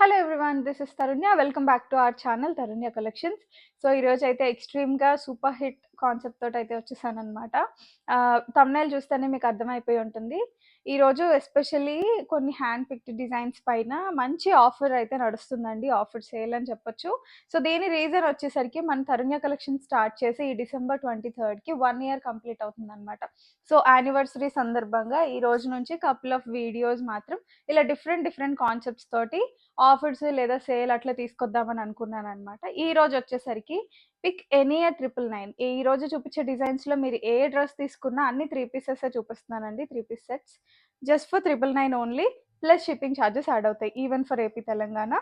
Hello everyone, this is Tarunya. Welcome back to our channel Tarunya collections. So ఈరోజు అయితే ఎక్స్ట్రీమ్గా super hit concept తోటి అయితే వచ్చేసాను అనమాట. తమ్నైల్ చూస్తేనే మీకు అర్థమైపోయి ఉంటుంది. ఈరోజు ఎస్పెషల్లీ కొన్ని హ్యాండ్ పిక్డ్ డిజైన్స్ పైన మంచి ఆఫర్ అయితే నడుస్తుందండి. ఆఫర్ సేల్ అని చెప్పొచ్చు. సో దీని రీజన్ వచ్చేసరికి మన తరుణ్య కలెక్షన్ స్టార్ట్ చేసి ఈ డిసెంబర్ 23కి 1 year కంప్లీట్ అవుతుంది అనమాట. సో యానివర్సరీ సందర్భంగా ఈ రోజు నుంచి కపుల్ ఆఫ్ వీడియోస్ మాత్రం ఇలా డిఫరెంట్ కాన్సెప్ట్స్ తోటి ఆఫర్స్ లేదా సేల్ అట్లా తీసుకొద్దామని అనుకున్నాను అనమాట. ఈ రోజు వచ్చేసరికి పిక్ ఎనీ 999. ఈ రోజు చూపించే డిజైన్స్ లో మీరు ఏ డ్రెస్ తీసుకున్నా అన్ని 3 పీసెస్ చూపిస్తున్నానండి. 3 piece sets just for 999 only, plus shipping charges add అవుతాయి even for AP Telangana.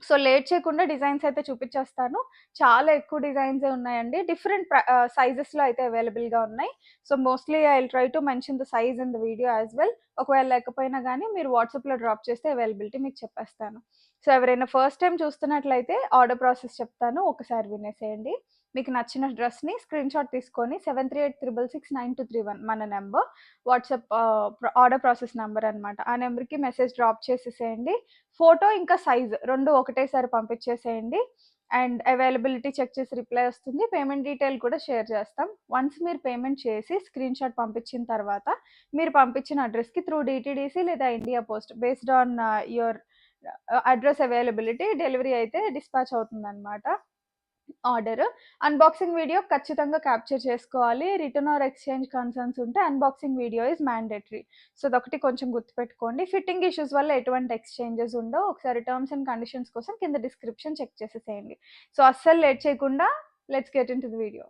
So late చేయకుండా డిజైన్స్ అయితే చూపించేస్తాను. చాలా ఎక్కువ డిజైన్స్ ఉన్నాయండి. డిఫరెంట్ సైజెస్లో అయితే అవైలబుల్గా ఉన్నాయి. So mostly I will try to mention the size in the video as well. ఒకవేళ లేకపోయినా కానీ మీరు వాట్సాప్లో డ్రాప్ చేస్తే అవైలబిలిటీ మీకు చెప్పేస్తాను. సో ఎవరైనా ఫస్ట్ టైం చూస్తున్నట్లయితే ఆర్డర్ ప్రాసెస్ చెప్తాను, ఒకసారి వినేసేయండి. మీకు నచ్చిన డ్రెస్ని స్క్రీన్ షాట్ తీసుకొని 7386669231 మన number, WhatsApp order process number అనమాట. ఆ నెంబర్కి మెసేజ్ డ్రాప్ చేసేసేయండి. ఫోటో ఇంకా సైజ్ రెండు ఒకటేసారి పంపించేసేయండి. అండ్ అవైలబిలిటీ చెక్ చేసి రిప్లై వస్తుంది. పేమెంట్ డీటెయిల్ కూడా షేర్ చేస్తాం. వన్స్ మీరు పేమెంట్ చేసి స్క్రీన్ షాట్ పంపించిన తర్వాత మీరు పంపించిన అడ్రస్కి త్రూ డిటీడీసీ లేదా India post based on your address availability delivery అయితే డిస్పాచ్ అవుతుంది అనమాట. ఆర్డర్ అన్బాక్సింగ్ వీడియో ఖచ్చితంగా క్యాప్చర్ చేసుకోవాలి. రిటర్న్ ఆర్ ఎక్స్చేంజ్ కన్సర్న్స్ ఉంటే unboxing video is mandatory. So అదొకటి కొంచెం గుర్తుపెట్టుకోండి. ఫిట్టింగ్ ఇష్యూస్ వల్ల ఎటువంటి ఎక్స్చేంజెస్ ఉండవు. ఒకసారి టర్మ్స్ అండ్ కండిషన్స్ కోసం కింద డిస్క్రిప్షన్ చెక్ చేసేసేయండి. సో అస్సలు లేట్ చేయకుండా let's get in to the video.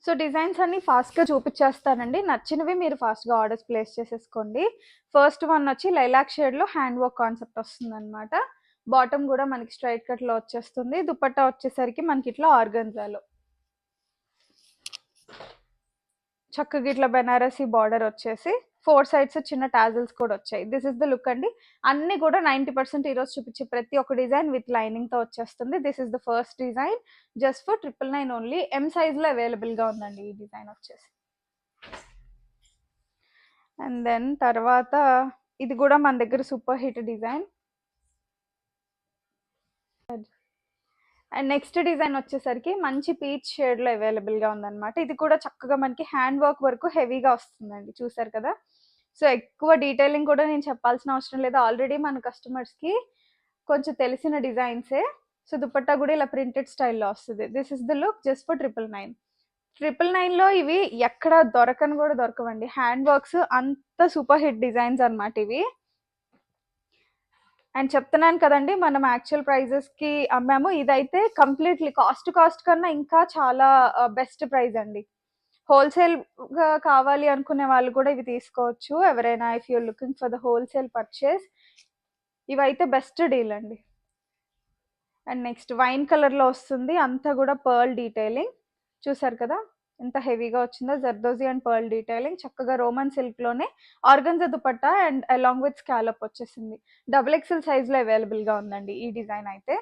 So designs అన్ని ఫాస్ట్గా చూపించేస్తానండి. నచ్చినవి మీరు ఫాస్ట్గా ఆర్డర్స్ ప్లేస్ చేసేసుకోండి. ఫస్ట్ వన్ వచ్చి లైలాక్ షేడ్లో హ్యాండ్ వర్క్ కాన్సెప్ట్ వస్తుంది అనమాట. బాటమ్ కూడా మనకి స్ట్రైట్ కట్లో వచ్చేస్తుంది. దుపట్టా వచ్చేసరికి మనకి ఇట్లా ఆర్గన్జాలో చక్కగా ఇట్లా బెనారసీ బార్డర్ వచ్చేసి 4 sides చిన్న టాజిల్స్ కూడా వచ్చాయి. దిస్ ఇస్ ద లుక్ అండి. అన్ని కూడా 90% ఈరోజు చూపించే ప్రతి ఒక్క డిజైన్ విత్ లైనింగ్తో వచ్చేస్తుంది. This is the first design just for 999 only. M సైజ్లో అవైలబుల్గా ఉందండి ఈ డిజైన్ వచ్చేసి. అండ్ దెన్ తర్వాత ఇది కూడా మన దగ్గర super hit design. And next design వచ్చేసరికి మంచి పీచ్ షేడ్లో అవైలబుల్గా ఉందన్నమాట. ఇది కూడా చక్కగా మనకి హ్యాండ్ వర్క్ వరకు హెవీగా వస్తుందండి. చూసారు కదా. సో ఎక్కువ డీటెయిలింగ్ కూడా నేను చెప్పాల్సిన అవసరం లేదు. ఆల్రెడీ మన కస్టమర్స్కి కొంచెం తెలిసిన డిజైన్సే. సో దుపట్టా కూడా ఇలా ప్రింటెడ్ స్టైల్లో వస్తుంది. This is the look just for 999. 999లో ఇవి ఎక్కడ దొరకని కూడా దొరకవండి. హ్యాండ్ వర్క్స్ అంత సూపర్ హిట్ డిజైన్స్ అనమాట ఇవి. అండ్ చెప్తున్నాను కదండి, మనం యాక్చువల్ ప్రైజెస్కి అమ్మాము. ఇదైతే కంప్లీట్లీ కాస్ట్ కన్నా ఇంకా చాలా బెస్ట్ ప్రైస్ అండి. హోల్సేల్గా కావాలి అనుకునే వాళ్ళు కూడా ఇవి తీసుకోవచ్చు. ఎవరైనా if you're looking for the wholesale purchase ఇవైతే బెస్ట్ డీల్ అండి. అండ్ నెక్స్ట్ వైన్ కలర్లో వస్తుంది. అంతా కూడా పర్ల్ డీటెయిలింగ్. చూసారు కదా ఎంత హెవీగా వచ్చిందో. జర్దోజీ అండ్ పర్ల్ డీటెయిలింగ్ చక్కగా రోమన్ సిల్క్లోనే organza dupatta and along with scallop వచ్చేసింది. XXL సైజ్లో అవైలబుల్గా ఉందండి ఈ డిజైన్ అయితే.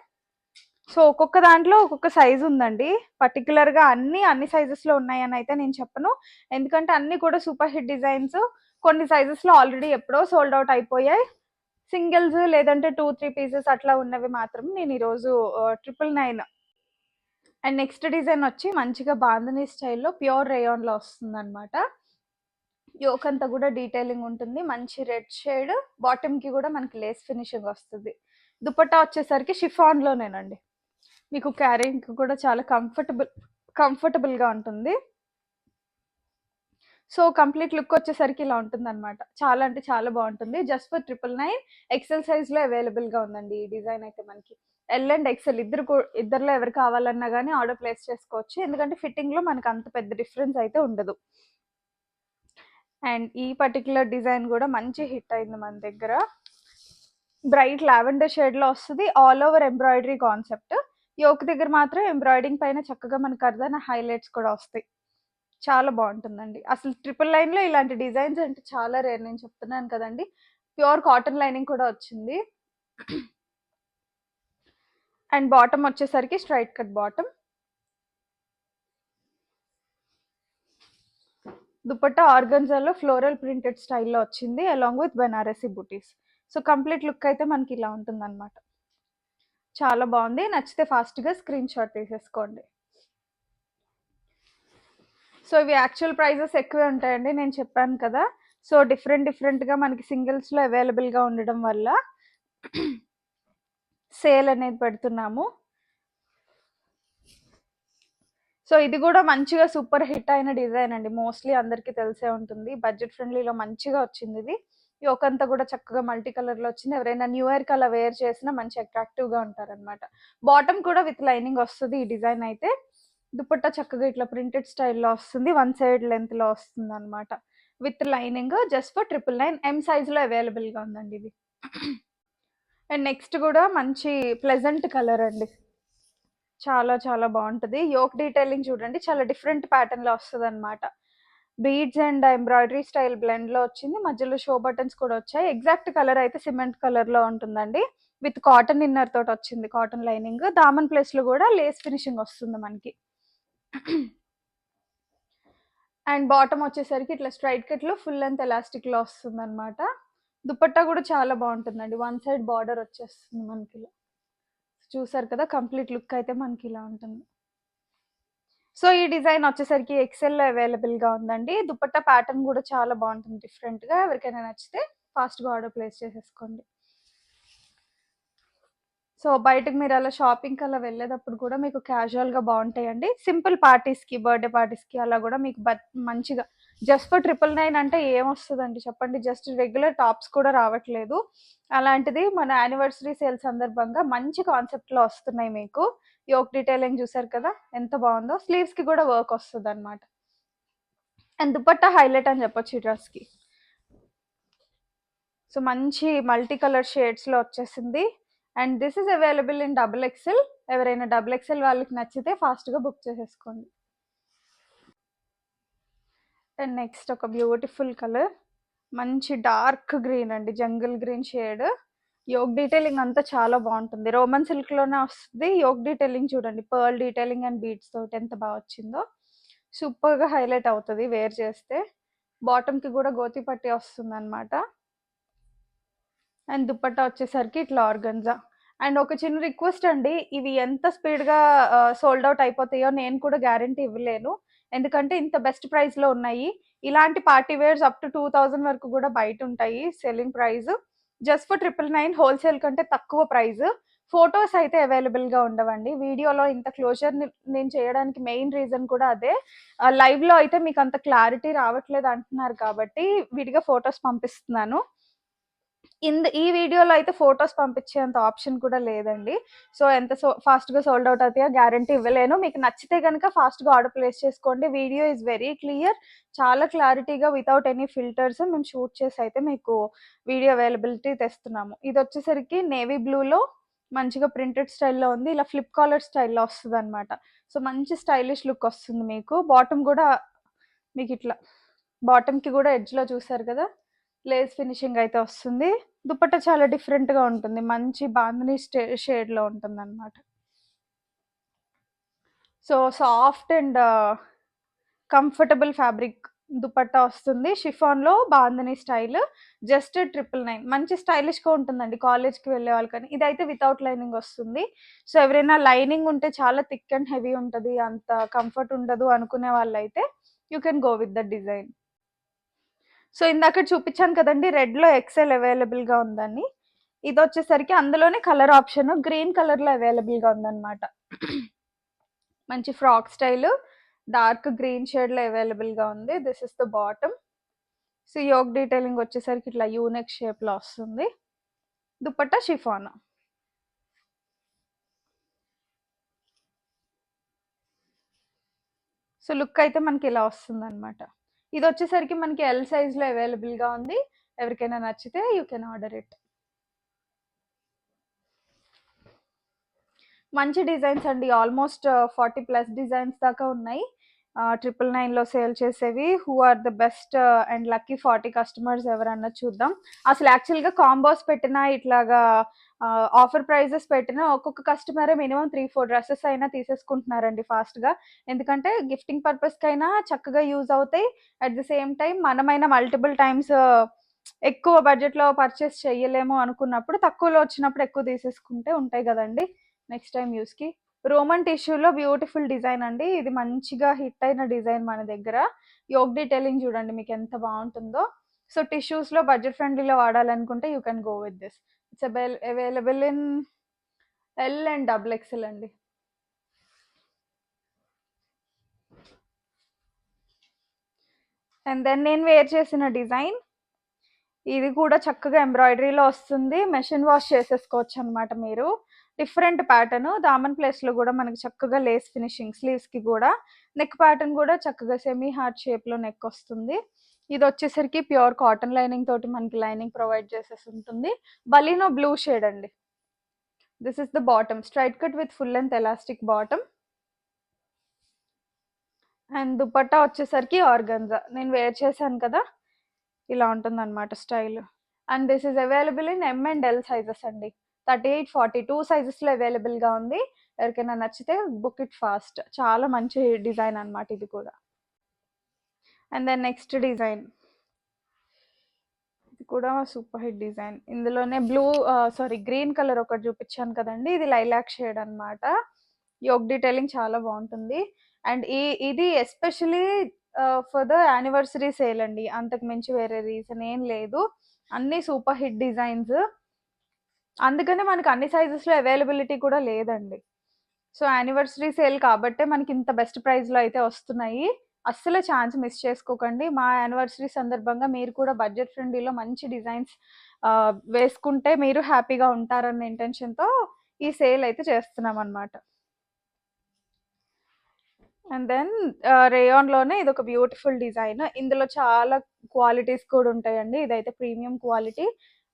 సో ఒక్కొక్క దాంట్లో ఒక్కొక్క సైజ్ ఉందండి. పర్టికులర్గా అన్ని సైజెస్లో ఉన్నాయని అయితే నేను చెప్పను, ఎందుకంటే అన్ని కూడా సూపర్ హిట్ డిజైన్స్. కొన్ని సైజెస్లో ఆల్రెడీ ఎప్పుడో సోల్డ్ అవుట్ అయిపోయాయి. సింగిల్స్ లేదంటే 2-3 పీసెస్ అట్లా ఉన్నవి మాత్రం నేను ఈరోజు 999. అండ్ నెక్స్ట్ డిజైన్ వచ్చి మంచిగా బాంధనీ స్టైల్లో ప్యూర్ రేయాన్లో వస్తుంది అనమాట. యోక్ అంతా కూడా డీటెయిలింగ్ ఉంటుంది. మంచి రెడ్ షేడ్. బాటమ్కి కూడా మనకి లేస్ ఫినిషింగ్ వస్తుంది. దుపట్టా వచ్చేసరికి షిఫాన్లోనేనండి. మీకు క్యారింగ్ కూడా చాలా కంఫర్టబుల్గా ఉంటుంది. సో కంప్లీట్ లుక్ వచ్చేసరికి ఇలా ఉంటుంది అనమాట. చాలా అంటే చాలా బాగుంటుంది. Just for 999. XL సైజ్లో అవైలబుల్గా ఉందండి ఈ డిజైన్ అయితే మనకి. L అండ్ XL ఇద్దరులో ఎవరు కావాలన్నా కానీ ఆర్డర్ ప్లేస్ చేసుకోవచ్చు, ఎందుకంటే ఫిట్టింగ్లో మనకు అంత పెద్ద డిఫరెన్స్ అయితే ఉండదు. అండ్ ఈ పర్టికులర్ డిజైన్ కూడా మంచి హిట్ అయింది మన దగ్గర. బ్రైట్ లావెండర్ షేడ్లో వస్తుంది. All over embroidery concept. Yoke దగ్గర మాత్రం ఎంబ్రాయిడింగ్ పైన చక్కగా మనకు అర్థన హైలైట్స్ కూడా వస్తాయి. చాలా బాగుంటుందండి. అసలు 999లో ఇలాంటి డిజైన్స్ అంటే చాలా రేర్. నేను చెప్తున్నాను కదండి, ప్యూర్ కాటన్ లైనింగ్ కూడా వచ్చింది. అండ్ బాటమ్ వచ్చేసరికి స్ట్రైట్ కట్ బాటమ్. దుపట్టా ఆర్గన్జాలో ఫ్లోరల్ ప్రింటెడ్ స్టైల్లో వచ్చింది along with Banarasi buttis. So complete look అయితే మనకి ఇలా ఉంటుందన్నమాట. చాలా బాగుంది. నచ్చితే ఫాస్ట్గా స్క్రీన్ షాట్ తీసేసుకోండి. సో ఇవి యాక్చువల్ ప్రైజెస్ ఎక్కువే ఉంటాయండి, నేను చెప్పాను కదా. సో డిఫరెంట్గా మనకి సింగిల్స్లో అవైలబుల్గా ఉండడం వల్ల సేల్ అనేది పెడుతున్నాము. సో ఇది కూడా మంచిగా సూపర్ హిట్ అయిన డిజైన్ అండి, మోస్ట్లీ అందరికీ తెలిసే ఉంటుంది. బడ్జెట్ ఫ్రెండ్లీలో మంచిగా వచ్చింది ఇది. ఈ ఒకంతా కూడా చక్కగా మల్టీ కలర్లో వచ్చింది. ఎవరైనా న్యూ ఇయర్ కల్లా వేర్ చేసినా మంచి అట్రాక్టివ్గా ఉంటారనమాట. బాటమ్ కూడా విత్ లైనింగ్ వస్తుంది ఈ డిజైన్ అయితే. దుపట్టా చక్కగా ఇట్లా ప్రింటెడ్ స్టైల్లో వస్తుంది, 1 సైడ్ లెంత్లో వస్తుంది అనమాట, విత్ లైనింగ్. Just for 999. ఎం సైజ్లో అవైలబుల్గా ఉందండి ఇది. అండ్ నెక్స్ట్ కూడా మంచి ప్లెజెంట్ కలర్ అండి, చాలా చాలా బాగుంటుంది. యోక్ డీటెయిలింగ్ చూడండి, చాలా డిఫరెంట్ ప్యాటర్న్లో వస్తుంది అనమాట. బీడ్స్ అండ్ ఎంబ్రాయిడరీ స్టైల్ బ్లెండ్లో వచ్చింది, మధ్యలో షో బటన్స్ కూడా వచ్చాయి. ఎగ్జాక్ట్ కలర్ అయితే సిమెంట్ కలర్లో ఉంటుందండి, విత్ కాటన్ ఇన్నర్ తోటి వచ్చింది, కాటన్ లైనింగ్. దామన్ ప్లేస్లో కూడా లేస్ ఫినిషింగ్ వస్తుంది మనకి. అండ్ బాటమ్ వచ్చేసరికి ఇట్లా స్ట్రైట్ కట్లో ఫుల్ లెంత్ ఎలాస్టిక్లో వస్తుంది అనమాట. దుపట్టా కూడా చాలా బాగుంటుందండి, 1 సైడ్ బార్డర్ వచ్చేస్తుంది మనకి. చూసారు కదా, కంప్లీట్ లుక్ అయితే మనకి ఇలా ఉంటుంది. సో ఈ డిజైన్ వచ్చేసరికి ఎక్సెల్లో అవైలబుల్గా ఉందండి. దుపట్టా ప్యాటర్న్ కూడా చాలా బాగుంటుంది డిఫరెంట్గా. ఎవరికైనా నచ్చితే ఫాస్ట్గా ఆర్డర్ ప్లేస్ చేసేసుకోండి. సో బయటకు మీరు అలా షాపింగ్కి అలా వెళ్ళేటప్పుడు కూడా మీకు క్యాజువల్గా బాగుంటాయండి. సింపుల్ పార్టీస్కి, బర్త్డే పార్టీస్కి అలా కూడా మీకు మంచిగా. జస్ట్ ఫర్ 999 అంటే ఏమొస్తుందండి చెప్పండి, జస్ట్ రెగ్యులర్ టాప్స్ కూడా రావట్లేదు. అలాంటిది మన యానివర్సరీ సేల్ సందర్భంగా మంచి కాన్సెప్ట్లో వస్తున్నాయి మీకు. యోక్ డీటెయిలింగ్ చూసారు కదా ఎంత బాగుందో. స్లీవ్స్కి కూడా వర్క్ వస్తుంది అనమాట. అండ్ దుపట్టా హైలైట్ అని చెప్పొచ్చు ఈ డ్రెస్కి. సో మంచి మల్టీ కలర్ షేడ్స్లో వచ్చేసింది. And this is available in XXL. ఎవరైనా XXL వాళ్ళకి నచ్చితే ఫాస్ట్గా బుక్ చేసేసుకోండి. అండ్ నెక్స్ట్ ఒక బ్యూటిఫుల్ కలర్, మంచి డార్క్ గ్రీన్ అండి, jungle green shade. Yoke detailing అంతా చాలా బాగుంటుంది, రోమన్ సిల్క్లోనే వస్తుంది. యోక్ డీటెయిలింగ్ చూడండి, పర్ల్ డీటెయిలింగ్ అండ్ బీడ్స్ తోటి ఎంత బాగా వచ్చిందో. సూపర్గా హైలైట్ అవుతుంది వేర్ చేస్తే. బాటమ్కి కూడా గోతి పట్టి వస్తుంది అనమాట. అండ్ దుపట్టా వచ్చేసరికి ఇట్లా ఆర్గన్జా. అండ్ ఒక చిన్న రిక్వెస్ట్ అండి, ఇవి ఎంత స్పీడ్గా సోల్డ్ అవుట్ అయిపోతాయో నేను కూడా గ్యారంటీ ఇవ్వలేను, ఎందుకంటే ఇంత బెస్ట్ ప్రైస్లో ఉన్నాయి. ఇలాంటి పార్టీ వేర్స్ అప్ టు 2000 వరకు కూడా బయట ఉంటాయి selling price. Just for 999 wholesale కంటే తక్కువ ప్రైస్. ఫొటోస్ అయితే అవైలబుల్గా ఉండవండి. వీడియోలో ఇంత క్లోజర్ నేను చేయడానికి మెయిన్ రీజన్ కూడా అదే. లైవ్లో అయితే మీకు అంత క్లారిటీ రావట్లేదు అంటున్నారు కాబట్టి విడిగా ఫొటోస్ పంపిస్తున్నాను. ఈ వీడియోలో అయితే ఫొటోస్ పంపించేంత ఆప్షన్ కూడా లేదండి. సో ఎంత ఫాస్ట్గా సోల్డ్ అవుట్ అవుతాయో గ్యారంటీ ఇవ్వలేను. మీకు నచ్చితే కనుక ఫాస్ట్గా ఆర్డర్ ప్లేస్ చేసుకోండి. వీడియో ఈజ్ వెరీ క్లియర్, చాలా క్లారిటీగా వితౌట్ ఎనీ ఫిల్టర్స్ మేము షూట్ చేసి అయితే మీకు వీడియో అవైలబిలిటీ తెస్తున్నాము. ఇది వచ్చేసరికి నేవీ బ్లూలో మంచిగా ప్రింటెడ్ స్టైల్లో ఉంది, ఇలా ఫ్లిప్ కాలర్ స్టైల్లో వస్తుంది అనమాట. సో మంచి స్టైలిష్ లుక్ వస్తుంది మీకు. బాటమ్ కూడా మీకు ఇట్లా, బాటమ్కి కూడా ఎడ్జ్లో చూసారు కదా లేస్ ఫినిషింగ్ అయితే వస్తుంది. దుపట్టా చాలా డిఫరెంట్గా ఉంటుంది, మంచి బాందిని షేడ్లో ఉంటుంది అనమాట. So soft and comfortable fabric dupatta వస్తుంది, షిఫాన్లో బాందిని స్టైల్. జస్ట్ 999. మంచి స్టైలిష్గా ఉంటుందండి కాలేజ్కి వెళ్ళే వాళ్ళకని. ఇదైతే వితౌట్ లైనింగ్ వస్తుంది. సో ఎవరైనా లైనింగ్ ఉంటే చాలా థిక్ అండ్ హెవీ ఉంటుంది, అంత కంఫర్ట్ ఉండదు అనుకునే వాళ్ళైతే you can go with the design. So ఇందాక చూపించాను కదండి రెడ్లో ఎక్సెల్ అవైలబుల్గా ఉందని. ఇది వచ్చేసరికి అందులోనే కలర్ ఆప్షన్ గ్రీన్ కలర్లో అవైలబుల్గా ఉందన్నమాట. మంచి ఫ్రాక్ స్టైల్ డార్క్ గ్రీన్ షేడ్లో అవైలబుల్గా ఉంది. This is the bottom. So yoke detailing వచ్చేసరికి ఇట్లా యూనెక్ షేప్లో వస్తుంది. దుపట్టా షిఫాన్. సో లుక్ అయితే మనకి ఇలా వస్తుంది అనమాట. ఇది వచ్చేసరికి మనకి ఎల్ సైజ్లో అవైలబుల్గా ఉంది. ఎవరికైనా నచ్చితే యూ కెన్ ఆర్డర్ ఇట్. మంచి డిజైన్స్ అండి, ఆల్మోస్ట్ 40+ డిజైన్స్ దాకా ఉన్నాయి. 999లో సేల్ చేసేవి. Who are the best and lucky 40 customers ఎవరన్నా చూద్దాం. అసలు యాక్చువల్గా కాంబోస్ పెట్టినా ఇట్లాగా ఆఫర్ ప్రైజెస్ పెట్టినా ఒక్కొక్క కస్టమరే మినిమం 3-4 డ్రెస్సెస్ అయినా తీసేసుకుంటున్నారండి ఫాస్ట్గా. ఎందుకంటే గిఫ్టింగ్ పర్పస్కి అయినా చక్కగా యూజ్ అవుతాయి, అట్ ద సేమ్ టైం మనమైనా మల్టిపుల్ టైమ్స్ ఎక్కువ బడ్జెట్లో పర్చేస్ చేయలేము అనుకున్నప్పుడు తక్కువలో వచ్చినప్పుడు ఎక్కువ తీసేసుకుంటే ఉంటాయి కదండి నెక్స్ట్ టైం యూస్కి. రోమన్ టిష్యూలో బ్యూటిఫుల్ డిజైన్ అండి, ఇది మంచిగా హిట్ అయిన డిజైన్ మన దగ్గర. యోగ్ డీటెయిలింగ్ చూడండి మీకు ఎంత బాగుంటుందో. సో టిష్యూస్లో బడ్జెట్ ఫ్రెండ్లీలో వాడాలనుకుంటే you can go with this. It's available in L and double XL అండి. అండ్ దెన్ నేను వేర్ చేసిన డిజైన్ ఇది కూడా చక్కగా ఎంబ్రాయిడరీలో వస్తుంది, మెషిన్ వాష్ చేసేసుకోవచ్చు అనమాట మీరు. డిఫరెంట్ ప్యాటర్న్, దామన్ ప్లేస్లో కూడా మనకి చక్కగా లేస్ ఫినిషింగ్, స్లీవ్స్కి కూడా నెక్ ప్యాటర్న్ కూడా చక్కగా సెమీ హార్ట్ షేప్లో నెక్ వస్తుంది. ఇది వచ్చేసరికి ప్యూర్ కాటన్ లైనింగ్ తోటి మనకి లైనింగ్ ప్రొవైడ్ చేసేసి ఉంటుంది. బలినో బ్లూ షేడ్ అండి. This is the bottom, straight cut with full length elastic bottom. And dupatta వచ్చేసరికి ఆర్గంజా, నేను వేర్ చేశాను కదా ఇలా ఉంటుంది అనమాట style. And this is available in M and L sizes అండి. 38, 42 సైజెస్లో అవైలబుల్గా ఉంది. ఎవరికైనా నచ్చితే బుక్ ఇట్ ఫాస్ట్. చాలా మంచి డిజైన్ అనమాట ఇది కూడా. అండ్ దెన్ నెక్స్ట్ డిజైన్, ఇది కూడా సూపర్ హిట్ డిజైన్. ఇందులోనే గ్రీన్ కలర్ ఒకటి చూపించాను కదండి, ఇది లైలాక్ షేడ్ అనమాట. యోగ్ డీటెయిలింగ్ చాలా బాగుంటుంది. అండ్ ఇది especially for the anniversary sale అండి, అంతకు మించి వేరే రీజన్ ఏం లేదు. అన్ని సూపర్ హిట్ డిజైన్స్, అందుకనే మనకి అన్ని సైజెస్లో అవైలబిలిటీ కూడా లేదండి. సో యానివర్సరీ సేల్ కాబట్టే మనకి ఇంత బెస్ట్ ప్రైస్లో అయితే వస్తున్నాయి. అస్సలు ఛాన్స్ మిస్ చేసుకోకండి. మా యానివర్సరీ సందర్భంగా మీరు కూడా బడ్జెట్ ఫ్రెండ్లీలో మంచి డిజైన్స్ వేసుకుంటే మీరు హ్యాపీగా ఉంటారన్న ఇంటెన్షన్తో ఈ సేల్ అయితే చేస్తున్నాం అనమాట. అండ్ దెన్ రేయాన్లోనే ఇది ఒక బ్యూటిఫుల్ డిజైన్. ఇందులో చాలా క్వాలిటీస్ కూడా ఉంటాయండి. ఇదైతే premium quality.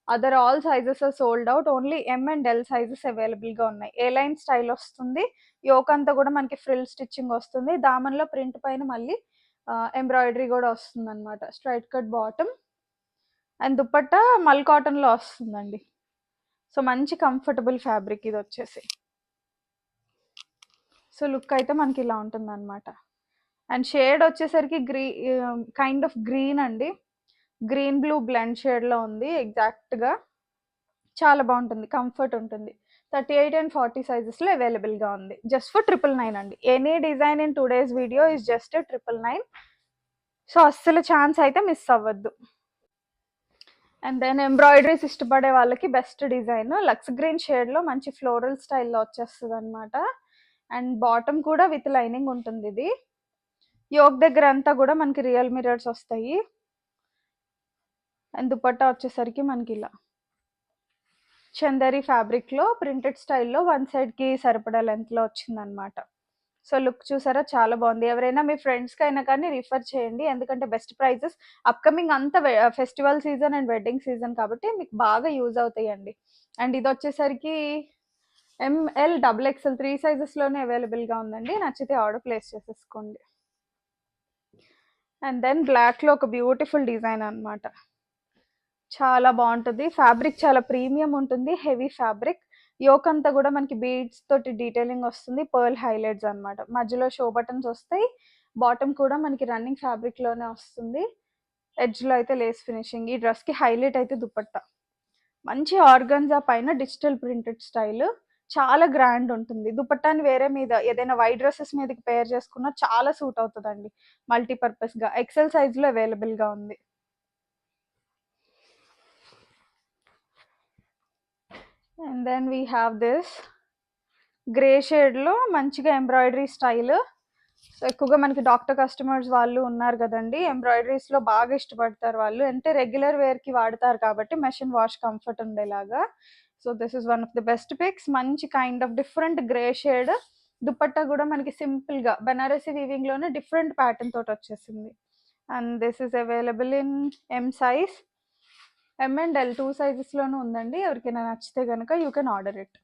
Other all sizes sold out, only M and L sizes అవైలబుల్గా ఉన్నాయి. ఏ లైన్ స్టైల్ వస్తుంది, యోక్ అంతా కూడా మనకి ఫ్రిల్ స్టిచ్చింగ్ వస్తుంది. దామన్లో ప్రింట్ పైన మళ్ళీ ఎంబ్రాయిడరీ కూడా వస్తుంది అనమాట. Straight cut bottom and dupatta మల్ కాటన్లో వస్తుందండి. సో మంచి కంఫర్టబుల్ ఫ్యాబ్రిక్ ఇది వచ్చేసి. సో లుక్ అయితే మనకి ఇలా ఉంటుంది అనమాట. అండ్ షేడ్ వచ్చేసరికి కైండ్ ఆఫ్ గ్రీన్ అండి, గ్రీన్ బ్లూ బ్లెండ్ షేడ్లో ఉంది ఎగ్జాక్ట్గా. చాలా బాగుంటుంది, కంఫర్ట్ ఉంటుంది. 38 అండ్ 40 సైజెస్లో అవైలబుల్గా ఉంది. జస్ట్ ఫర్ 999 అండి. Any design in today's video is just 999. So అస్సలు ఛాన్స్ అయితే మిస్ అవ్వద్దు. అండ్ దెన్ ఎంబ్రాయిడరీస్ ఇష్టపడే వాళ్ళకి బెస్ట్ డిజైన్, లక్స్ గ్రీన్ షేడ్లో మంచి ఫ్లోరల్ స్టైల్లో వచ్చేస్తుంది అనమాట. అండ్ బాటమ్ కూడా విత్ లైనింగ్ ఉంటుంది. ఇది యోక్ దగ్గర అంతా కూడా మనకి రియల్ మిరర్స్ వస్తాయి. అండ్ దుపట్టా వచ్చేసరికి మనకి ఇలా చందరి ఫ్యాబ్రిక్లో ప్రింటెడ్ స్టైల్లో వన్ సైడ్కి సరిపడా లెంత్లో వచ్చిందనమాట. సో లుక్ చూసారా, చాలా బాగుంది. ఎవరైనా మీ ఫ్రెండ్స్కి అయినా కానీ రిఫర్ చేయండి, ఎందుకంటే బెస్ట్ ప్రైజెస్. అప్కమింగ్ అంతా festival season and wedding season కాబట్టి మీకు బాగా యూజ్ అవుతాయండి. అండ్ ఇది వచ్చేసరికి ఎంఎల్ డబుల్ ఎక్స్ఎల్ 3 సైజెస్లోనే అవైలబుల్గా ఉందండి. నచ్చితే ఆర్డర్ ప్లేస్ చేసేసుకోండి. అండ్ దెన్ బ్లాక్లో ఒక బ్యూటిఫుల్ డిజైన్ అనమాట, చాలా బాగుంటుంది. ఫ్యాబ్రిక్ చాలా ప్రీమియం ఉంటుంది, హెవీ ఫ్యాబ్రిక్. యోక్ అంతా కూడా మనకి బీడ్స్ తోటి డీటెయిలింగ్ వస్తుంది, పర్ల్ హైలైట్స్ అనమాట. మధ్యలో షో బటన్స్ వస్తాయి. బాటమ్ కూడా మనకి రన్నింగ్ ఫ్యాబ్రిక్లోనే వస్తుంది. ఎడ్జ్లో అయితే లేస్ ఫినిషింగ్. ఈ డ్రెస్కి హైలైట్ అయితే దుపట్టా, మంచి ఆర్గన్జా పైన డిజిటల్ ప్రింటెడ్ స్టైల్, చాలా గ్రాండ్ ఉంటుంది. దుపట్టాని వేరే మీద ఏదైనా వైట్ డ్రెస్సెస్ మీదకి పేర్ చేసుకున్నా చాలా సూట్ అవుతుందండి, మల్టీపర్పస్గా. ఎక్సెల్ సైజ్లో అవైలబుల్గా ఉంది. And then we have this grey షేడ్లో మంచిగా ఎంబ్రాయిడరీ స్టైల్. సో ఎక్కువగా మనకి డాక్టర్ కస్టమర్స్ వాళ్ళు ఉన్నారు కదండి, ఎంబ్రాయిడరీస్లో బాగా ఇష్టపడతారు వాళ్ళు, అంటే రెగ్యులర్ వేర్కి వాడతారు కాబట్టి మెషిన్ వాష్ కంఫర్ట్ ఉండేలాగా. So this is one of the best picks. మంచి kind of different grey shade. Dupatta కూడా మనకి సింపుల్గా బనారసి వీవింగ్లోనే డిఫరెంట్ ప్యాటర్న్ తోటి వచ్చేసింది. And this is available in M size, M and L 2 సైజెస్లోనూ ఉందండి. ఎవరికైనా నచ్చితే కనుక you can order it.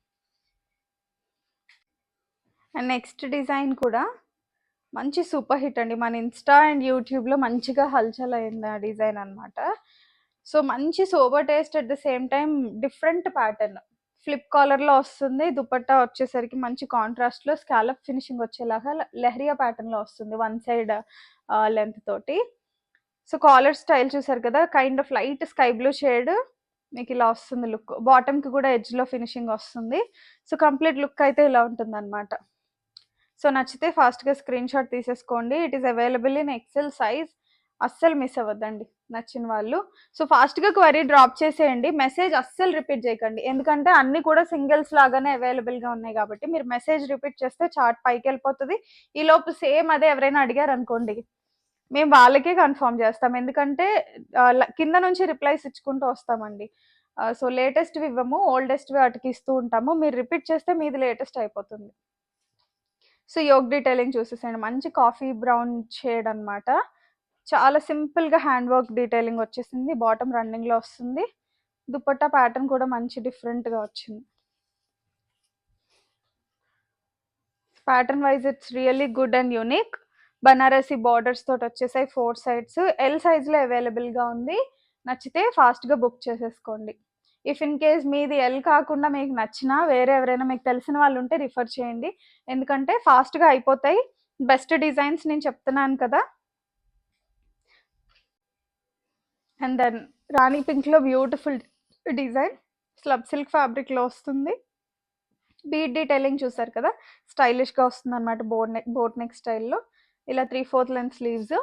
And next design కూడా మంచి సూపర్ హిట్ అండి, మన ఇన్స్టా అండ్ యూట్యూబ్లో మంచిగా హల్చల్ అయింది ఆ డిజైన్ అనమాట. సో మంచి sober taste, at the same time different pattern. Flip కాలర్లో వస్తుంది. దుపట్టా వచ్చేసరికి మంచి కాంట్రాస్ట్లో స్కాలప్ ఫినిషింగ్ వచ్చేలాగా లెహరియా ప్యాటర్న్లో వస్తుంది, వన్ సైడ్ లెంత్ తోటి. సో కాలర్ స్టైల్ చూసారు కదా, kind of light sky blue shade మీకు ఇలా వస్తుంది లుక్. బాటమ్ కి కూడా ఎడ్జ్ లో ఫినిషింగ్ వస్తుంది. సో కంప్లీట్ లుక్ అయితే ఇలా ఉంటుంది అనమాట. సో నచ్చితే ఫాస్ట్ గా స్క్రీన్ షాట్ తీసేసుకోండి. It is available in XL size. అస్సలు మిస్ అవ్వద్దండి నచ్చిన వాళ్ళు. సో ఫాస్ట్ గా క్వరీ డ్రాప్ చేసేయండి. మెసేజ్ అస్సలు రిపీట్ చేయకండి, ఎందుకంటే అన్ని కూడా సింగిల్స్ లాగానే అవైలబుల్ గా ఉన్నాయి కాబట్టి మీరు మెసేజ్ రిపీట్ చేస్తే చార్ట్ పైకి వెళ్ళిపోతుంది. ఈ లోపు సేమ్ అదే ఎవరైనా అడిగారు అనుకోండి, మేము వాళ్ళకే కన్ఫర్మ్ చేస్తాం, ఎందుకంటే కింద నుంచి రిప్లైస్ ఇచ్చుకుంటూ వస్తామండి. సో లేటెస్ట్ ఇవ్వము, ఓల్డెస్ట్ వాటికి ఇస్తూ ఉంటాము. మీరు రిపీట్ చేస్తే మీది లేటెస్ట్ అయిపోతుంది. సో యోగ్ డీటెయిలింగ్ చూసేసేయండి, మంచి కాఫీ బ్రౌన్ షేడ్ అనమాట. చాలా సింపుల్ గా హ్యాండ్ వర్క్ డీటెయిలింగ్ వచ్చేసింది. బాటమ్ రన్నింగ్ లో వస్తుంది. దుపట్టా ప్యాటర్న్ కూడా మంచి డిఫరెంట్ గా వచ్చింది. Pattern wise it's really good and unique. Banarasi borders తోటి వచ్చేసాయి 4 సైడ్స్. ఎల్ సైజ్ లో అవైలబుల్ గా ఉంది. నచ్చితే ఫాస్ట్ గా బుక్ చేసేసుకోండి. ఇఫ్ ఇన్ కేస్ మీది ఎల్ కాకుండా మీకు నచ్చినా వేరే ఎవరైనా మీకు తెలిసిన వాళ్ళు ఉంటే రిఫర్ చేయండి, ఎందుకంటే ఫాస్ట్ గా అయిపోతాయి. బెస్ట్ డిజైన్స్ నేను చెప్తున్నాను కదా. అండ్ దెన్ రాణి పింక్ లో beautiful design slub silk fabric లో వస్తుంది. బీట్ డీటెయిలింగ్ చూసారు కదా, స్టైలిష్ గా వస్తుంది అనమాట. బోట్ నెక్ స్టైల్లో ఇలా 3/4 లెంత్ స్లీవ్స్.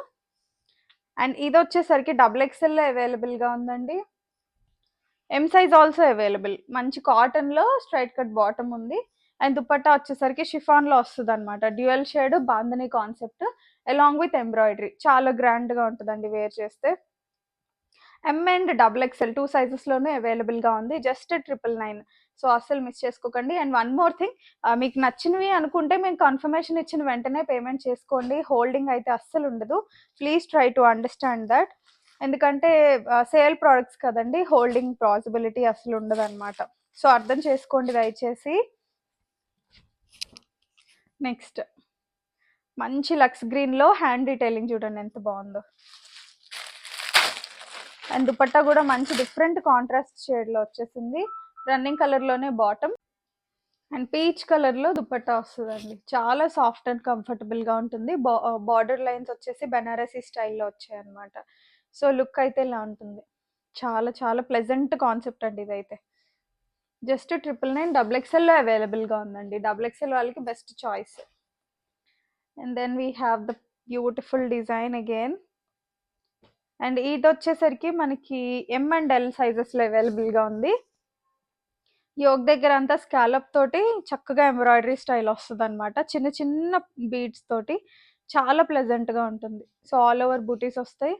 అండ్ ఇది వచ్చేసరికి XXL లో అవైలబుల్ గా ఉందండి. M size also available. మంచి కాటన్ లో స్ట్రైట్ కట్ బాటమ్ ఉంది. అండ్ దుపట్టా వచ్చేసరికి షిఫాన్ లో వస్తుంది అనమాట. Dual shade bandhani concept along with embroidery. చాలా గ్రాండ్ గా ఉంటుందండి వేర్ చేస్తే. ఎం అండ్ XXL 2 సైజెస్ లోనే అవైలబుల్ గా ఉంది. జస్ట్ 999. సో అస్సలు మిస్ చేసుకోకండి. అండ్ వన్ మోర్ థింగ్, మీకు నచ్చినవి అనుకుంటే మేము కన్ఫర్మేషన్ ఇచ్చిన వెంటనే పేమెంట్ చేసుకోండి. హోల్డింగ్ అయితే అస్సలు ఉండదు. Please try to understand that. ఎందుకంటే సేల్ ప్రోడక్ట్స్ కదండి, హోల్డింగ్ పాసిబిలిటీ అసలు ఉండదు అనమాట. సో అర్థం చేసుకోండి దయచేసి. నెక్స్ట్ మంచి లక్స్ గ్రీన్ లో హ్యాండ్ డీటెయిలింగ్ చూడండి ఎంత బాగుందో. అండ్ దుపట్టా కూడా మంచి డిఫరెంట్ కాంట్రాస్ట్ షేడ్ లో వచ్చేసింది. రన్నింగ్ కలర్ లోనే బాటమ్ అండ్ పీచ్ కలర్ లో దుపట్టా వస్తుందండి. చాలా సాఫ్ట్ అండ్ కంఫర్టబుల్ గా ఉంటుంది. బార్డర్ లైన్స్ వచ్చేసి బనారసీ స్టైల్లో వచ్చాయి అనమాట. సో లుక్ అయితే ఇలా ఉంటుంది. చాలా చాలా ప్లెజెంట్ కాన్సెప్ట్ అండి ఇదైతే. జస్ట్ 999 XXL లో అవైలబుల్ గా ఉందండి. XXL వాళ్ళకి best choice. And then we have the beautiful design again. And ఇది వచ్చేసరికి మనకి ఎం అండ్ ఎల్ సైజెస్ లో అవైలబుల్ గా ఉంది. యోగ్ దగ్గర అంతా స్కాలప్ తోటి చక్కగా ఎంబ్రాయిడరీ స్టైల్ వస్తుంది అనమాట. చిన్న చిన్న బీడ్స్ తోటి చాలా ప్లెజెంట్ గా ఉంటుంది. సో ఆల్ ఓవర్ బూటీస్ వస్తాయి.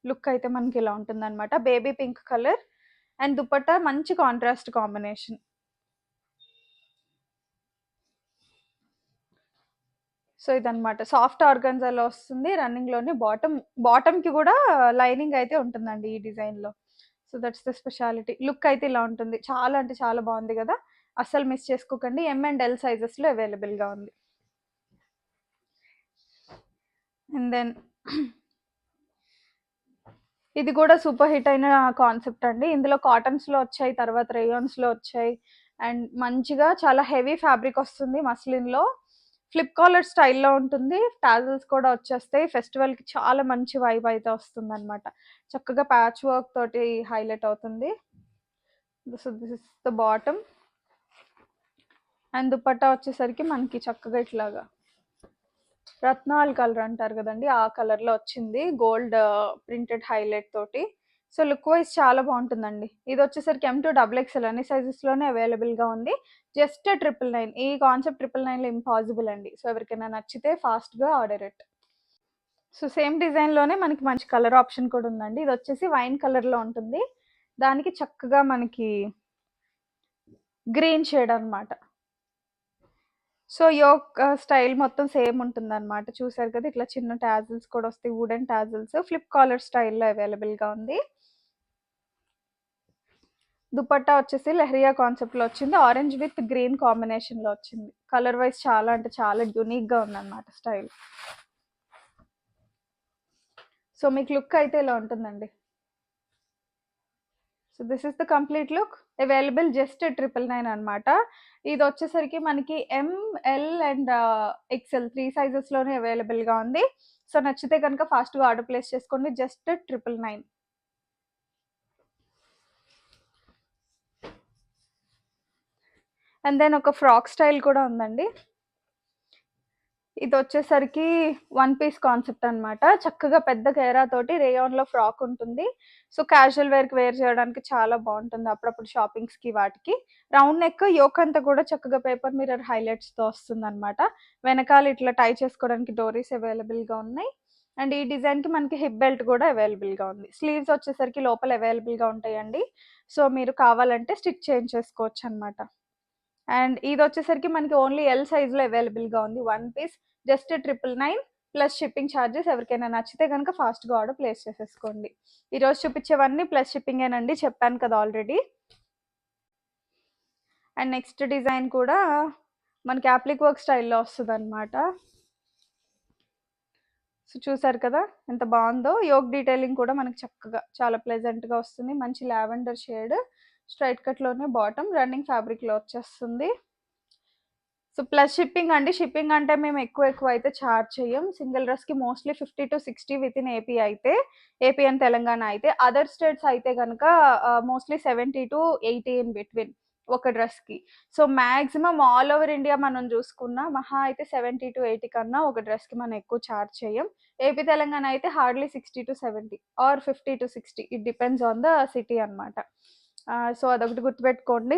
లుక్ అయితే మనకి ఇలా ఉంటుంది అనమాట. Baby pink colour and dupatta మంచి కాంట్రాస్ట్ కాంబినేషన్. సో ఇదనమాట, సాఫ్ట్ ఆర్గన్జాలో వస్తుంది. రన్నింగ్ లోనే బాటమ్ కి కూడా లైనింగ్ అయితే ఉంటుందండి ఈ డిజైన్ లో. So that's the speciality. Look అయితే ఇలా ఉంటుంది. చాలా అంటే చాలా బాగుంది కదా, అస్సలు మిస్ చేసుకోకండి. ఎం అండ్ ఎల్ సైజెస్ లో అవైలబుల్ గా ఉంది. అండ్ దెన్ ఇది కూడా సూపర్ హిట్ అయిన కాన్సెప్ట్ అండి. ఇందులో కాటన్స్ లో వచ్చాయి, తర్వాత రేయాన్స్ లో వచ్చాయి. అండ్ మంచిగా చాలా హెవీ ఫ్యాబ్రిక్ వస్తుంది. మస్లిన్ లో ఫ్లిప్ కాలర్ స్టైల్లో ఉంటుంది. టాజల్స్ కూడా వచ్చేస్తాయి. ఫెస్టివల్ కి చాలా మంచి వైబ్ అయితే వస్తుంది అనమాట. చక్కగా ప్యాచ్ వర్క్ తోటి హైలైట్ అవుతుంది. This is the bottom. And dupatta వచ్చేసరికి మనకి చక్కగా ఇట్లాగా రత్నాల్ కలర్ అంటారు కదండి, ఆ కలర్ లో వచ్చింది. గోల్డ్ ప్రింటెడ్ హైలైట్ తోటి. సో లుక్ వైజ్ చాలా బాగుంటుందండి. ఇది వచ్చేసరికి M2 XXL అన్ని సైజెస్ లోనే అవైలబుల్ గా ఉంది. జస్ట్ 999. ఈ కాన్సెప్ట్ 999 లో ఇంపాసిబుల్ అండి. సో ఎవరికైనా నచ్చితే ఫాస్ట్ గా order it. So same design లోనే మనకి మంచి కలర్ ఆప్షన్ కూడా ఉందండి. ఇది వచ్చేసి వైన్ కలర్ లో ఉంటుంది. దానికి చక్కగా మనకి గ్రీన్ షేడ్ అన్నమాట. సో యోక్ స్టైల్ మొత్తం సేమ్ ఉంటుంది అనమాట. చూసారు కదా, ఇట్లా చిన్న టాజిల్స్ కూడా వస్తాయి, వుడెన్ టాజిల్స్. ఫ్లిప్ కాలర్ స్టైల్లో అవైలబుల్ గా ఉంది. దుపట్టా వచ్చేసి లెహరియా కాన్సెప్ట్ లో వచ్చింది. ఆరెంజ్ విత్ గ్రీన్ కాంబినేషన్ లో వచ్చింది. కలర్ వైజ్ చాలా అంటే చాలా యూనిక్ గా ఉందన్నమాట స్టైల్. సో మీకు లుక్ అయితే ఇలా ఉంటుందండి. So this is the complete look. Available just 999 అనమాట. ఇది వచ్చేసరికి మనకి ఎంఎల్ అండ్ ఎక్సెల్ 3 సైజెస్లోనే అవైలబుల్గా ఉంది. సో నచ్చితే కనుక ఫాస్ట్గా ఆర్డర్ ప్లేస్ చేసుకోండి. జస్ట్ 999. అండ్ దెన్ ఒక ఫ్రాక్ స్టైల్ కూడా ఉందండి. ఇది వచ్చేసరికి వన్ పీస్ కాన్సెప్ట్ అనమాట. చక్కగా పెద్ద గేరా తోటి రేయాన్లో ఫ్రాక్ ఉంటుంది. సో క్యాజువల్ వేర్కి వేర్ చేయడానికి చాలా బాగుంటుంది అప్పుడప్పుడు షాపింగ్స్కి వాటికి. రౌండ్ నెక్ యోక్ అంతా కూడా చక్కగా పేపర్ మిర్రర్ హైలైట్స్తో వస్తుంది అనమాట. వెనకాల ఇట్లా టై చేసుకోవడానికి డోరీస్ అవైలబుల్గా ఉన్నాయి. అండ్ ఈ డిజైన్కి మనకి హిప్ బెల్ట్ కూడా అవైలబుల్గా ఉంది. స్లీవ్స్ వచ్చేసరికి లోపల అవైలబుల్గా ఉంటాయండి. సో మీరు కావాలంటే స్టిచ్ చేయించేసుకోవచ్చు అనమాట. అండ్ ఇది వచ్చేసరికి మనకి ఓన్లీ ఎల్ సైజ్లో అవైలబుల్గా ఉంది. One piece just 999 plus shipping charges. ఎవరికైనా నచ్చితే కనుక ఫాస్ట్గా ఆర్డర్ ప్లేస్ చేసేసుకోండి. ఈరోజు చూపించేవన్నీ ప్లస్ షిప్పింగేనండి, చెప్పాను కదా ఆల్రెడీ. అండ్ నెక్స్ట్ డిజైన్ కూడా మనకి అప్లిక్ వర్క్ స్టైల్లో వస్తుంది అనమాట. సో చూసారు కదా ఎంత బాగుందో. యోక్ డీటెయిలింగ్ కూడా మనకి చక్కగా చాలా ప్లెజెంట్గా వస్తుంది. మంచి లావెండర్ షేడ్, స్ట్రైట్ కట్లోనే బాటమ్, రన్నింగ్ ఫ్యాబ్రిక్లో వచ్చేస్తుంది. సో ప్లస్ షిప్పింగ్ అండి. షిప్పింగ్ అంటే మేము ఎక్కువ అయితే ఛార్జ్ చేయం. సింగిల్ డ్రెస్కి mostly 50 to 60 within AP అయితే, ఏపీ అండ్ తెలంగాణ అయితే. అదర్ స్టేట్స్ అయితే కనుక మోస్ట్లీ 70 to 80 ఇన్ బిట్వీన్ ఒక డ్రెస్కి. So maximum all over India మనం చూసుకున్న మహా అయితే 70 to 80 కన్నా ఒక డ్రెస్కి మనం ఎక్కువ ఛార్జ్ చేయం. ఏపీ తెలంగాణ అయితే hardly 60 to 70 or 50 to 60, it depends on the city అనమాట. సో అదొకటి గుర్తుపెట్టుకోండి.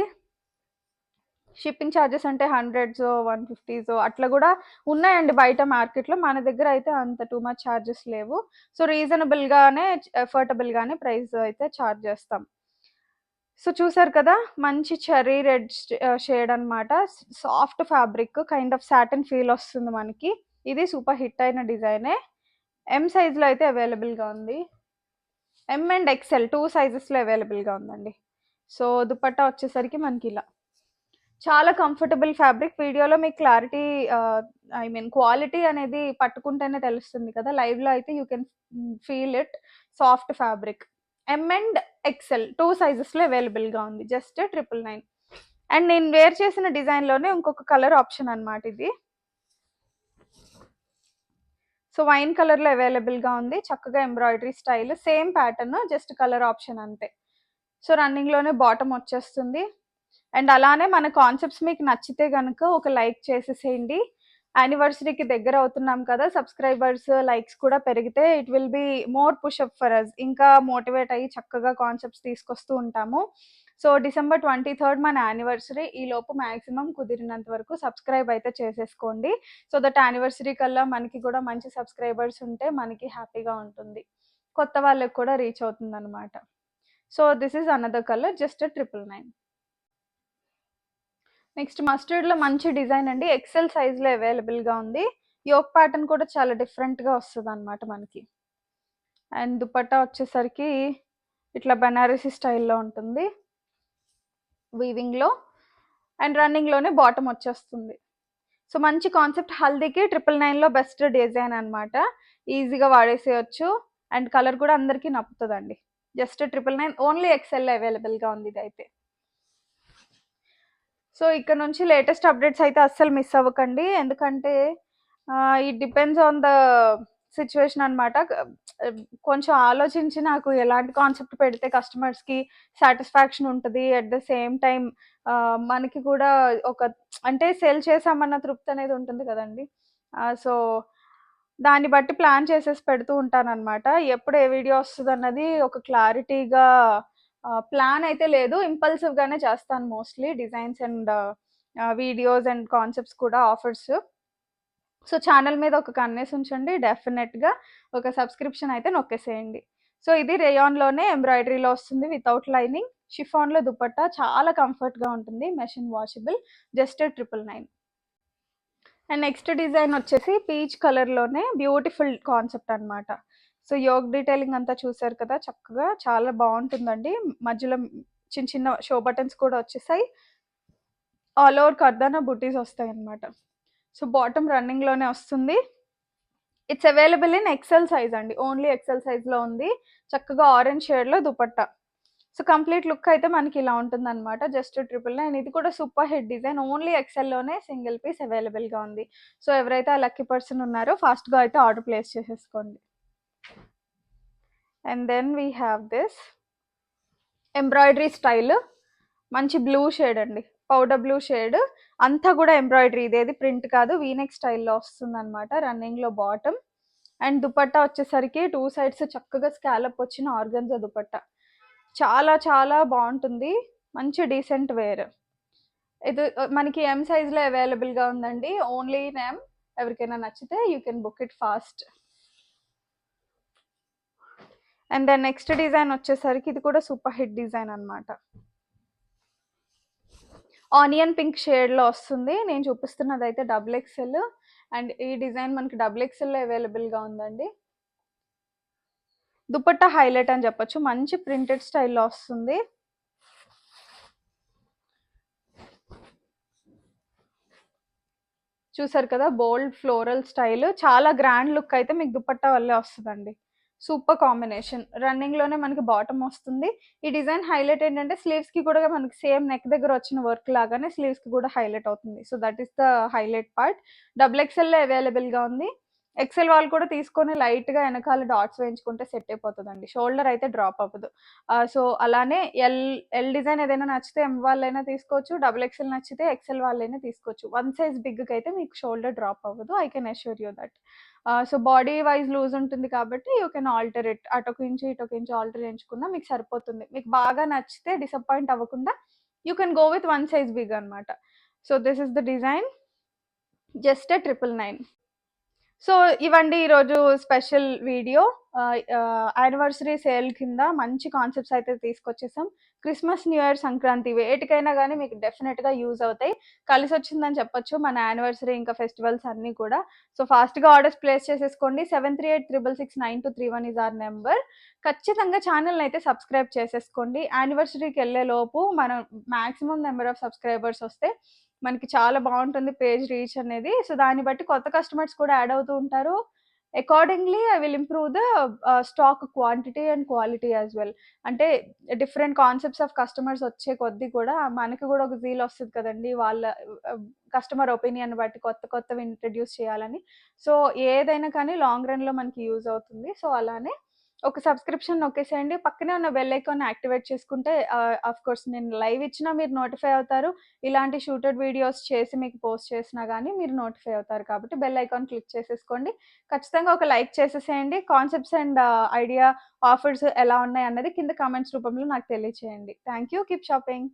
షిప్పింగ్ ఛార్జెస్ అంటే 100s 150s అట్లా కూడా ఉన్నాయండి బయట మార్కెట్లో. మన దగ్గర అయితే అంత టూ మచ్ ఛార్జెస్ లేవు. సో రీజనబుల్గానే ఎఫోర్డబుల్గానే ప్రైస్ అయితే ఛార్జ్ చేస్తాం. సో చూసారు కదా మంచి చెర్రీ రెడ్ షేడ్ అనమాట. Soft fabric, kind of satin feel వస్తుంది మనకి. ఇది సూపర్ హిట్ అయిన డిజైనే. ఎం సైజ్లో అయితే అవైలబుల్గా ఉంది. ఎం అండ్ ఎక్సెల్ 2 సైజెస్లో అవైలబుల్గా ఉందండి. సో దుపట్టా వచ్చేసరికి మనకి ఇలా చాలా కంఫర్టబుల్ ఫ్యాబ్రిక్. వీడియోలో మీకు క్లారిటీ ఐ మీన్ క్వాలిటీ అనేది పట్టుకుంటేనే తెలుస్తుంది కదా. లైవ్లో అయితే you can feel it. Soft fabric. M and XL 2 సైజెస్లో అవైలబుల్గా ఉంది. జస్ట్ 999. అండ్ నేను వేర్ చేసిన డిజైన్లోనే ఇంకొక కలర్ ఆప్షన్ అనమాట ఇది. సో వైన్ కలర్లో అవైలబుల్గా ఉంది. చక్కగా embroidery style, same pattern, just colour option అంతే. సో రన్నింగ్లోనే బాటమ్ వచ్చేస్తుంది. అండ్ అలానే మన కాన్సెప్ట్స్ మీకు నచ్చితే కనుక ఒక లైక్ చేసేసేయండి. యానివర్సరీకి దగ్గర అవుతున్నాం కదా, సబ్స్క్రైబర్స్ లైక్స్ కూడా పెరిగితే it will be more push up for us. ఇంకా మోటివేట్ అయ్యి చక్కగా కాన్సెప్ట్స్ తీసుకొస్తూ ఉంటాము. సో December 23rd మన యానివర్సరీ. ఈ లోపు మ్యాక్సిమం కుదిరినంత వరకు సబ్స్క్రైబ్ అయితే చేసేసుకోండి. సో దట్ యానివర్సరీ కల్లా మనకి కూడా మంచి సబ్స్క్రైబర్స్ ఉంటే మనకి హ్యాపీగా ఉంటుంది, కొత్త వాళ్ళకి కూడా రీచ్ అవుతుంది అనమాట. So this is another colour, just 999. Next మస్టర్డ్లో మంచి డిజైన్ అండి. ఎక్సెల్ సైజ్లో అవైలబుల్గా ఉంది. యోక్ ప్యాటర్న్ కూడా చాలా డిఫరెంట్గా వస్తుంది అనమాట మనకి. అండ్ దుపట్టా వచ్చేసరికి ఇట్లా బనారసి స్టైల్లో ఉంటుంది వీవింగ్లో. అండ్ రన్నింగ్లోనే బాటమ్ వచ్చేస్తుంది. సో మంచి కాన్సెప్ట్. హల్దీకి 999లో బెస్ట్ డిజైన్ అనమాట. ఈజీగా వాడేసేయచ్చు. అండ్ కలర్ కూడా అందరికీ నప్పుతుందండి. జస్ట్ 999, ఓన్లీ ఎక్సెల్ అవైలబుల్గా ఉంది ఇది అయితే. సో ఇక్కడ నుంచి లేటెస్ట్ అప్డేట్స్ అయితే అస్సలు మిస్ అవ్వకండి. ఎందుకంటే it depends on the situation అనమాట. కొంచెం ఆలోచించి నాకు ఎలాంటి కాన్సెప్ట్ పెడితే కస్టమర్స్కి సాటిస్ఫాక్షన్ ఉంటుంది, అట్ ద సేమ్ టైం మనకి కూడా ఒక అంటే సేల్ చేసామన్న తృప్తి అనేది ఉంటుంది కదండి. సో దాన్ని బట్టి ప్లాన్ చేసేసి పెడుతూ ఉంటానన్నమాట. ఎప్పుడు ఏ వీడియో వస్తుంది అన్నది ఒక క్లారిటీగా ప్లాన్ అయితే లేదు. ఇంపల్సివ్గానే చేస్తాను mostly designs and videos and concepts కూడా, ఆఫర్స్. సో ఛానల్ మీద ఒక కన్నేసి ఉంచండి, డెఫినెట్గా ఒక సబ్స్క్రిప్షన్ అయితే నొక్కేసేయండి. సో ఇది రేయాన్లోనే ఎంబ్రాయిడరీలో వస్తుంది, వితౌట్ లైనింగ్. షిఫాన్లో దుపట్టా చాలా కంఫర్ట్గా ఉంటుంది, machine washable. Just 999. And next design వచ్చేసి పీచ్ కలర్లోనే బ్యూటిఫుల్ కాన్సెప్ట్ అనమాట. సో యోగ్ డీటెయిలింగ్ అంతా చూసారు కదా, చక్కగా చాలా బాగుంటుందండి. మధ్యలో చిన్న చిన్న షో బటన్స్ కూడా వచ్చేసాయి. ఆల్ ఓవర్ కర్దానా బుటీస్ వస్తాయి అనమాట. సో బాటమ్ రన్నింగ్లోనే వస్తుంది. It's available in XL size అండి, ఓన్లీ ఎక్సెల్ సైజ్లో ఉంది. చక్కగా ఆరెంజ్ షేడ్లో దుపట్టా. సో కంప్లీట్ లుక్ అయితే మనకి ఇలా ఉంటుందన్నమాట. జస్ట్ 999. ఇది కూడా సూపర్ హిట్ డిజైన్. ఓన్లీ ఎక్సెల్‌లోనే సింగిల్ పీస్ అవైలబుల్‌గా ఉంది. సో ఎవరైతే ఆ లక్కీ పర్సన్ ఉన్నారో ఫాస్ట్‌గా అయితే ఆర్డర్ ప్లేస్ చేసేసుకోండి. And then we have this embroidery style. మంచి బ్లూ షేడ్ అండి, పౌడర్ బ్లూ షేడ్. అంతా కూడా ఎంబ్రాయిడరీ, ఇదేది ప్రింట్ కాదు, వీనెక్ స్టైల్లో వస్తుంది అనమాట. రన్నింగ్లో బాటమ్. అండ్ దుపట్టా వచ్చేసరికి 2 సైడ్స్ చక్కగా స్కాలప్ వచ్చిన ఆర్గన్జా దుపట్టా. చాలా చాలా బాగుంటుంది, మంచి డీసెంట్ వేర్. ఇది మనకి ఎం సైజ్లో అవైలబుల్గా ఉందండి, ఓన్లీ ఎం. ఎవరికైనా నచ్చితే you can book it fast. And then next design వచ్చేసరికి ఇది కూడా సూపర్ హిట్ డిజైన్ అనమాట. ఆనియన్ పింక్ షేడ్లో వస్తుంది. నేను చూపిస్తున్నది అయితే డబుల్ ఎక్స్ఎల్. అండ్ ఈ డిజైన్ మనకి డబుల్ ఎక్స్ఎల్లో అవైలబుల్గా ఉందండి. దుపట్టా హైలైట్ అని చెప్పొచ్చు, మంచి ప్రింటెడ్ స్టైల్లో వస్తుంది. చూసారు కదా, బోల్డ్ ఫ్లోరల్ స్టైల్, చాలా గ్రాండ్ లుక్ అయితే మీకు దుపట్టా వల్లే వస్తుందండి. Super combination. రన్నింగ్లోనే మనకి బాటమ్ వస్తుంది. ఈ డిజైన్ హైలైట్ ఏంటంటే స్లీవ్స్కి కూడా మనకి సేమ్ నెక్ దగ్గర వచ్చిన వర్క్ లాగానే స్లీవ్స్కి కూడా హైలైట్ అవుతుంది. So that is the highlight part. Double ఎక్స్ఎల్లో అవైలబుల్గా ఉంది. ఎక్సెల్ వాళ్ళు కూడా తీసుకొని లైట్గా వెనకాల డాట్స్ వేయించుకుంటే సెట్ అయిపోతుందండి, షోల్డర్ అయితే డ్రాప్ అవ్వదు. సో అలానే ఎల్ ఎల్ డిజైన్ ఏదైనా నచ్చితే ఎం వాళ్ళైనా తీసుకోవచ్చు, డబుల్ ఎక్సెల్ నచ్చితే ఎక్సెల్ వాళ్ళైనా తీసుకోవచ్చు. 1 సైజ్ బిగ్కి అయితే మీకు షోల్డర్ డ్రాప్ అవ్వదు, I can assure you that. So body wise loose ఉంటుంది కాబట్టి యూ కెన్ ఆల్టర్ ఇట్, అటొక ఇంచు ఇటొక ఇంచు ఆల్టర్ చేయించుకున్నా మీకు సరిపోతుంది. మీకు బాగా నచ్చితే డిసప్పాయింట్ అవ్వకుండా you can go with 1 size big అనమాట. So this is the design, just 999. So ఇవండి ఈరోజు స్పెషల్ వీడియో. యానివర్సరీ సేల్ కింద మంచి కాన్సెప్ట్స్ అయితే తీసుకొచ్చేసాం. క్రిస్మస్, న్యూ ఇయర్, సంక్రాంతి వేటికైనా కానీ మీకు డెఫినెట్గా యూజ్ అవుతాయి. కలిసి వచ్చిందని చెప్పొచ్చు మన యానివర్సరీ ఇంకా ఫెస్టివల్స్ అన్నీ కూడా. సో ఫాస్ట్గా ఆర్డర్స్ ప్లేస్ చేసేసుకోండి. 7386669231 ఇస్ ఆర్ నెంబర్. ఖచ్చితంగా ఛానల్ని అయితే సబ్స్క్రైబ్ చేసేసుకోండి. యానివర్సరీకి వెళ్ళే లోపు మనం మ్యాక్సిమం నెంబర్ ఆఫ్ సబ్స్క్రైబర్స్ వస్తే మనకి చాలా బాగుంటుంది పేజ్ రీచ్ అనేది. సో దాన్ని బట్టి కొత్త కస్టమర్స్ కూడా యాడ్ అవుతూ ఉంటారు. Accordingly I will improve the stock quantity and quality as well. అంటే డిఫరెంట్ కాన్సెప్ట్స్ ఆఫ్ కస్టమర్స్ వచ్చే కొద్దీ కూడా మనకి కూడా ఒక జీల్ వస్తుంది కదండి, వాళ్ళ కస్టమర్ ఒపీనియన్ బట్టి కొత్త కొత్తవి ఇంట్రడ్యూస్ చేయాలని. సో ఏదైనా కానీ లాంగ్ రన్లో మనకి యూజ్ అవుతుంది. సో అలానే ఒక సబ్స్క్రిప్షన్ నొక్కేసేయండి, పక్కనే ఉన్న బెల్ ఐకాన్ యాక్టివేట్ చేసుకుంటే ఆఫ్ కోర్స్ నేను లైవ్ ఇచ్చినా మీరు నోటిఫై అవుతారు, ఇలాంటి షూటెడ్ వీడియోస్ చేసి మీకు పోస్ట్ చేసినా కానీ మీరు నోటిఫై అవుతారు. కాబట్టి బెల్ ఐకాన్ క్లిక్ చేసేసుకోండి. ఖచ్చితంగా ఒక లైక్ చేసేసేయండి. కాన్సెప్ట్స్ అండ్ ఐడియా ఆఫర్స్ ఎలా ఉన్నాయి అన్నది కింద కామెంట్స్ రూపంలో నాకు తెలియచేయండి. Thank you, keep shopping.